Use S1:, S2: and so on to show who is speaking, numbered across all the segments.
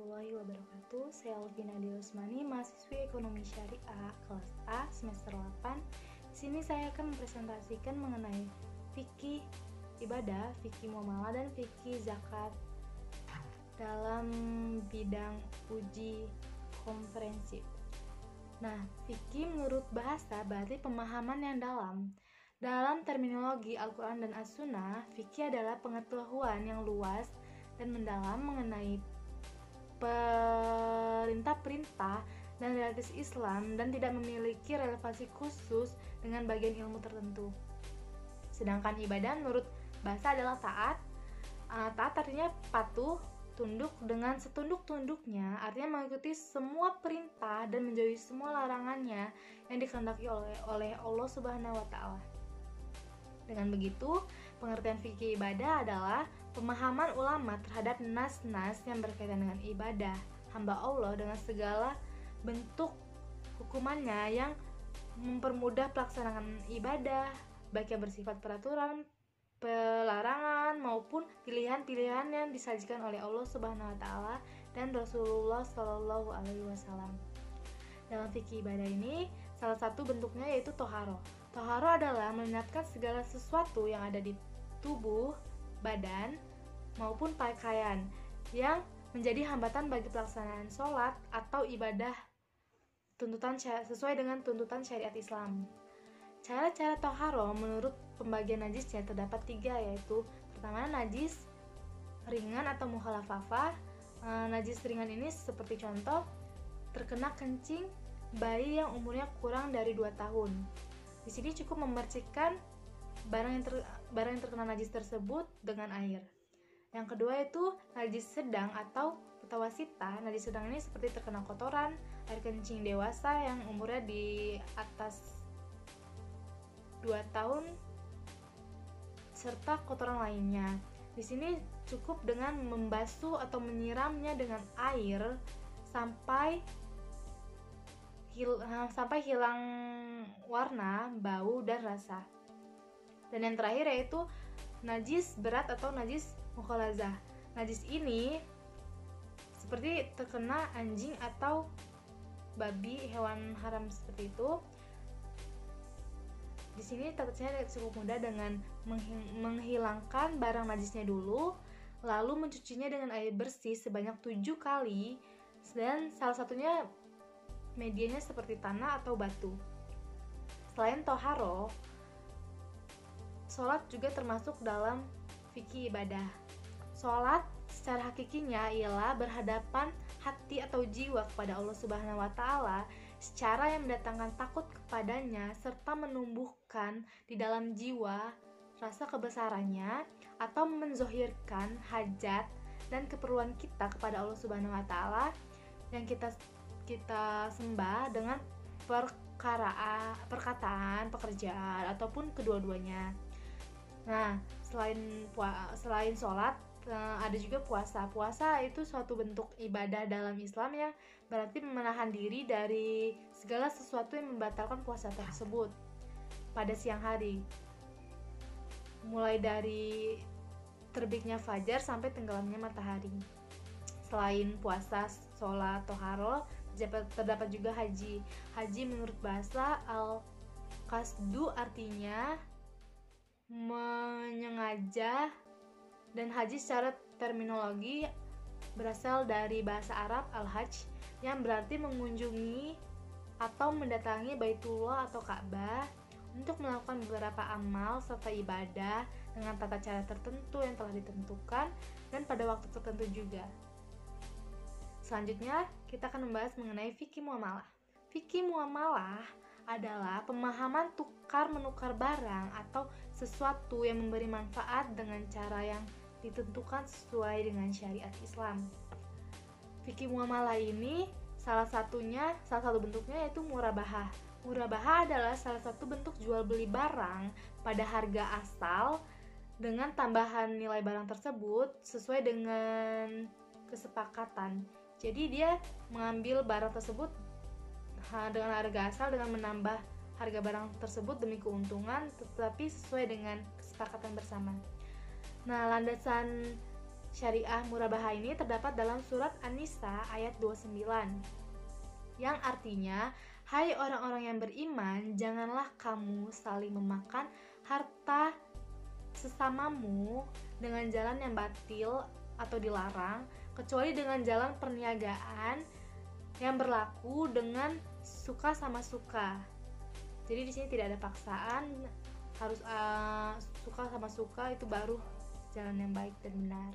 S1: warahmatullahi wabarakatuh. Saya Alvina Diosmani, mahasiswi Ekonomi Syariah kelas A semester 8. Di sini saya akan mempresentasikan mengenai fikih ibadah, fikih muamalah, dan fikih zakat dalam bidang uji komprehensif. Nah, fikih menurut bahasa berarti pemahaman yang dalam. Dalam terminologi Al-Quran dan As-Sunnah, fikih adalah pengetahuan yang luas dan mendalam mengenai perintah-perintah dan realitas Islam dan tidak memiliki relevansi khusus dengan bagian ilmu tertentu. Sedangkan ibadah menurut bahasa adalah taat. Taat artinya patuh, tunduk dengan setunduk-tunduknya, artinya mengikuti semua perintah dan menjauhi semua larangannya yang dikehendaki oleh Allah Subhanahu wa Ta'ala. Dengan begitu, pengertian fikih ibadah adalah pemahaman ulama terhadap nas-nas yang berkaitan dengan ibadah hamba Allah dengan segala bentuk hukumannya yang mempermudah pelaksanaan ibadah, baik yang bersifat peraturan, pelarangan maupun pilihan-pilihan yang disajikan oleh Allah Subhanahu wa Ta'ala dan Rasulullah Shallallahu alaihi wasallam. Dalam fikih ibadah ini, salah satu bentuknya yaitu toharo. Toharo adalah meniatkan segala sesuatu yang ada di tubuh, badan, maupun pakaian yang menjadi hambatan bagi pelaksanaan sholat atau ibadah sesuai dengan tuntutan syariat Islam. Cara-cara toharo menurut pembagian najisnya terdapat 3, yaitu pertama najis ringan atau mukhalafafah. Najis ringan ini seperti contoh terkena kencing bayi yang umurnya kurang dari 2 tahun. Di sini cukup memercikkan barang yang terkena najis tersebut dengan air. Yang kedua itu najis sedang atau mutawasita. Najis sedang ini seperti terkena kotoran, air kencing dewasa yang umurnya di atas 2 tahun serta kotoran lainnya. Di sini cukup dengan membasuh atau menyiramnya dengan air sampai hilang warna, bau, dan rasa. Dan yang terakhir yaitu najis berat atau najis mukhalazah. Najis ini seperti terkena anjing atau babi, hewan haram seperti itu. Di sini tata caranya cukup mudah dengan menghilangkan barang najisnya dulu, lalu mencucinya dengan air bersih sebanyak 7 kali, dan salah satunya medianya seperti tanah atau batu. Selain toharo, sholat juga termasuk dalam fikih ibadah. Sholat secara hakikinya ialah berhadapan hati atau jiwa kepada Allah Subhanahu wa Ta'ala secara yang mendatangkan takut kepadanya serta menumbuhkan di dalam jiwa rasa kebesarannya atau menzohirkan hajat dan keperluan kita kepada Allah Subhanahu wa Ta'ala yang kita sembah dengan perkataan, pekerjaan, ataupun kedua-duanya. Nah, selain sholat, ada juga puasa. Puasa itu suatu bentuk ibadah dalam Islam yang berarti menahan diri dari segala sesuatu yang membatalkan puasa tersebut pada siang hari, mulai dari terbitnya fajar sampai tenggelamnya matahari. Selain puasa, sholat, toharo, terdapat juga haji. Haji menurut bahasa al-qasdu artinya menyengaja, dan haji secara terminologi berasal dari bahasa Arab al-hajj yang berarti mengunjungi atau mendatangi Baitullah atau Ka'bah untuk melakukan beberapa amal serta ibadah dengan tata cara tertentu yang telah ditentukan dan pada waktu tertentu juga. Selanjutnya, kita akan membahas mengenai fikih muamalah. Fikih muamalah adalah pemahaman tukar-menukar barang atau sesuatu yang memberi manfaat dengan cara yang ditentukan sesuai dengan syariat Islam. Fikih muamalah ini salah satu bentuknya yaitu murabahah. Murabahah adalah salah satu bentuk jual beli barang pada harga asal dengan tambahan nilai barang tersebut sesuai dengan kesepakatan. Jadi dia mengambil barang tersebut dengan harga asal dengan menambah harga barang tersebut demi keuntungan, tetapi sesuai dengan kesepakatan bersama. Nah, landasan syariah murabahah ini terdapat dalam surat An-Nisa ayat 29, yang artinya, hai orang-orang yang beriman, janganlah kamu saling memakan harta sesamamu dengan jalan yang batil atau dilarang, kecuali dengan jalan perniagaan yang berlaku dengan suka sama suka. Jadi di sini tidak ada paksaan, harus suka sama suka, itu baru jalan yang baik dan benar.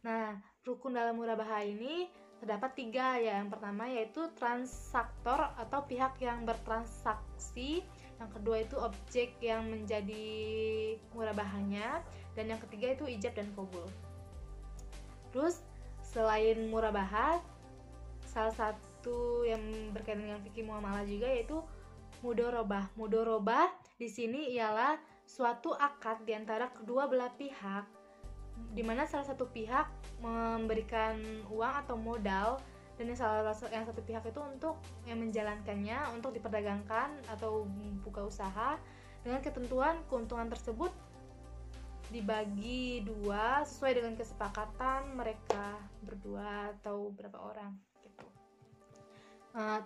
S1: Nah, rukun dalam murabahah ini terdapat 3 ya. Yang pertama yaitu transaktor atau pihak yang bertransaksi, yang kedua itu objek yang menjadi murabahahnya, dan yang ketiga itu ijab dan qabul. Terus selain murabahah, salah satu yang berkaitan dengan fikih muamalah juga yaitu mudorobah. Mudorobah di sini ialah suatu akad di antara kedua belah pihak, di mana salah satu pihak memberikan uang atau modal, dan yang satu pihak itu untuk yang menjalankannya untuk diperdagangkan atau buka usaha, dengan ketentuan keuntungan tersebut dibagi 2 sesuai dengan kesepakatan mereka berdua atau berapa orang gitu.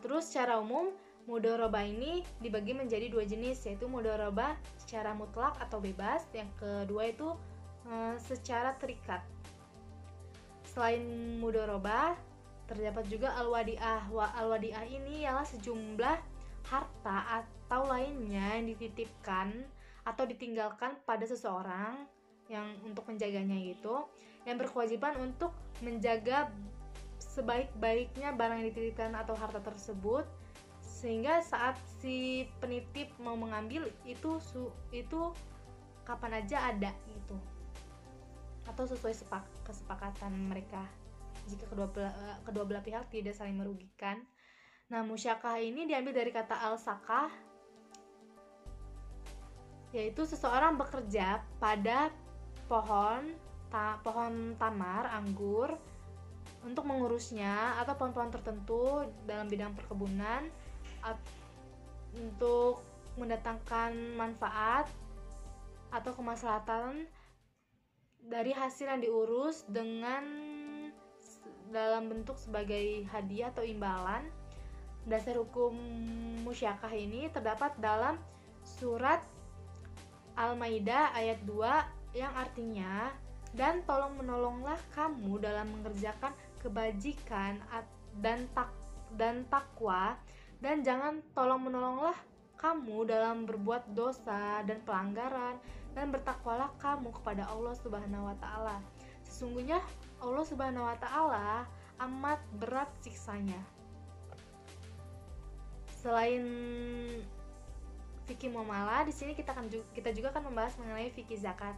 S1: Terus secara umum mudorobah ini dibagi menjadi 2 jenis, yaitu mudorobah secara mutlak atau bebas, yang kedua itu secara terikat. Selain mudorobah, terdapat juga al-wadi'ah. Al-wadi'ah ini ialah sejumlah harta atau lainnya yang dititipkan atau ditinggalkan pada seseorang yang untuk menjaganya gitu, yang berkewajiban untuk menjaga sebaik-baiknya barang yang dititipkan atau harta tersebut, sehingga saat si penitip mau mengambil itu kapan aja ada gitu, atau sesuai kesepakatan mereka jika kedua belah pihak tidak saling merugikan. Nah, musyakah ini diambil dari kata al-sakah, yaitu seseorang bekerja pada pohon tamar, anggur, untuk mengurusnya, atau pohon-pohon tertentu dalam bidang perkebunan untuk mendatangkan manfaat atau kemaslahatan dari hasil yang diurus dengan dalam bentuk sebagai hadiah atau imbalan. Dasar hukum musyakah ini terdapat dalam surat Al-Maidah ayat 2 yang artinya, dan tolong menolonglah kamu dalam mengerjakan kebajikan dan takwa, dan jangan tolong menolonglah kamu dalam berbuat dosa dan pelanggaran, dan bertakwalah kamu kepada Allah Subhanahu wa taala. Sesungguhnya Allah Subhanahu wa taala amat berat siksanya. Selain fikih muamalah, di sini kita juga akan membahas mengenai fikih zakat.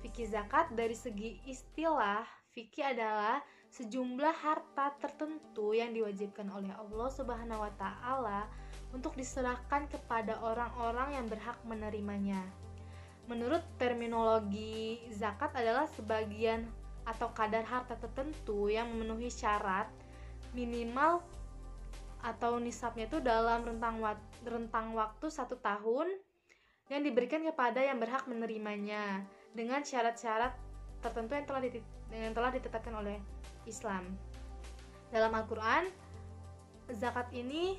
S1: Fikih zakat dari segi istilah fikih adalah sejumlah harta tertentu yang diwajibkan oleh Allah Subhanahu wa taala untuk diserahkan kepada orang-orang yang berhak menerimanya. Menurut terminologi, zakat adalah sebagian atau kadar harta tertentu yang memenuhi syarat minimal atau nisabnya itu dalam rentang waktu 1 tahun, yang diberikan kepada yang berhak menerimanya dengan syarat-syarat tertentu yang telah ditetapkan oleh Islam. Dalam Al-Quran, zakat ini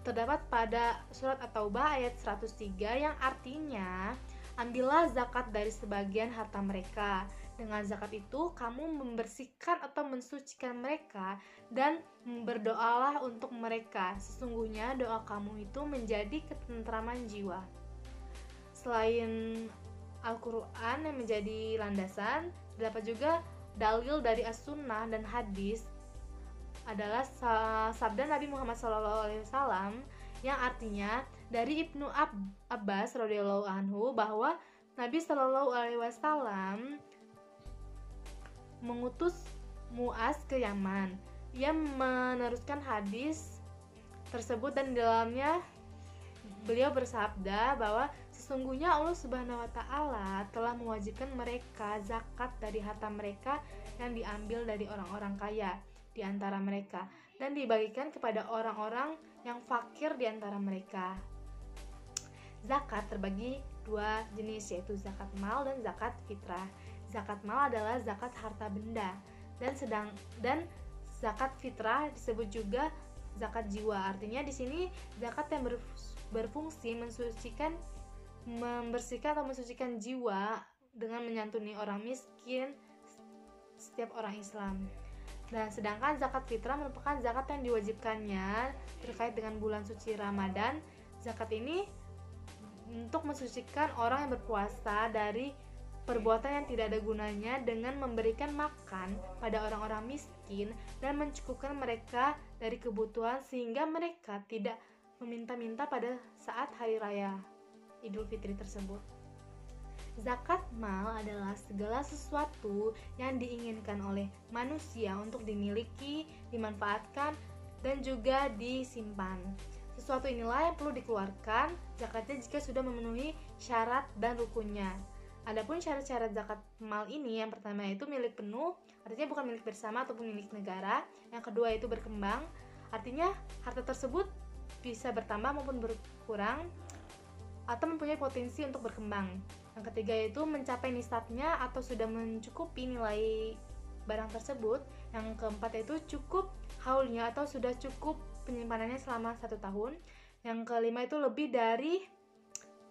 S1: terdapat pada surat At-Taubah ayat 103 yang artinya, ambillah zakat dari sebagian harta mereka. Dengan zakat itu kamu membersihkan atau mensucikan mereka, dan berdoalah untuk mereka. Sesungguhnya doa kamu itu menjadi ketentraman jiwa. Selain Al-Quran yang menjadi landasan, terdapat juga dalil dari As-Sunnah dan hadis adalah sabda Nabi Muhammad SAW yang artinya dari Ibnu Abbas radhiyallahu anhu bahwa Nabi SAW mengutus Muaz ke Yaman. Ia meneruskan hadis tersebut, dan di dalamnya beliau bersabda bahwa sesungguhnya Allah Subhanahu wa taala telah mewajibkan mereka zakat dari harta mereka yang diambil dari orang-orang kaya di antara mereka, dan dibagikan kepada orang-orang yang fakir di antara mereka. Zakat terbagi 2 jenis, yaitu zakat mal dan zakat fitrah. zakat mal adalah zakat harta benda, dan zakat fitrah disebut juga zakat jiwa. Artinya di sini zakat yang berfungsi membersihkan atau mensucikan jiwa dengan menyantuni orang miskin setiap orang Islam. Dan sedangkan zakat fitrah merupakan zakat yang diwajibkannya terkait dengan bulan suci Ramadan. Zakat ini untuk mensucikan orang yang berpuasa dari perbuatan yang tidak ada gunanya dengan memberikan makan pada orang-orang miskin dan mencukupkan mereka dari kebutuhan sehingga mereka tidak meminta-minta pada saat hari raya Idul Fitri tersebut. Zakat mal adalah segala sesuatu yang diinginkan oleh manusia untuk dimiliki, dimanfaatkan, dan juga disimpan. Sesuatu inilah yang perlu dikeluarkan zakatnya jika sudah memenuhi syarat dan rukunnya. Adapun syarat-syarat zakat mal ini, yang pertama yaitu milik penuh, artinya bukan milik bersama ataupun milik negara. Yang kedua itu berkembang, artinya harta tersebut bisa bertambah maupun berkurang atau mempunyai potensi untuk berkembang. Yang ketiga yaitu mencapai nisabnya atau sudah mencukupi nilai barang tersebut. Yang keempat yaitu cukup haulnya atau sudah cukup penyimpanannya selama 1 tahun. Yang kelima itu lebih dari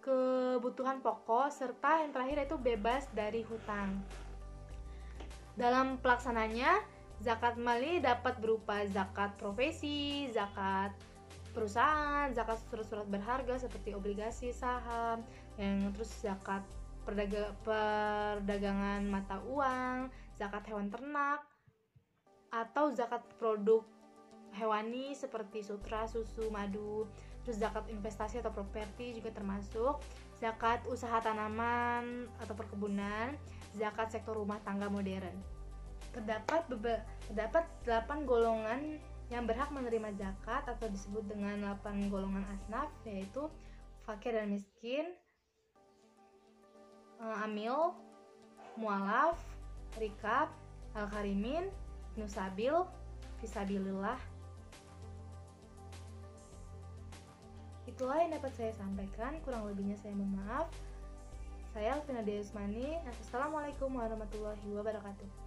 S1: kebutuhan pokok, serta yang terakhir yaitu bebas dari hutang. Dalam pelaksananya, zakat mal ini dapat berupa zakat profesi, zakat perusahaan, zakat surat-surat berharga seperti obligasi, saham, terus zakat perdagangan mata uang, zakat hewan ternak, atau zakat produk hewani seperti sutra, susu, madu. Terus zakat investasi atau properti juga termasuk, zakat usaha tanaman atau perkebunan, zakat sektor rumah tangga modern. Terdapat 8 golongan yang berhak menerima zakat atau disebut dengan 8 golongan asnaf, yaitu fakir dan miskin, amil, mualaf, rikab, al-karimin, nusabil, fisabilillah. Itulah yang dapat saya sampaikan, kurang lebihnya saya mohon maaf. Saya Alvina Deusmani. Assalamualaikum warahmatullahi wabarakatuh.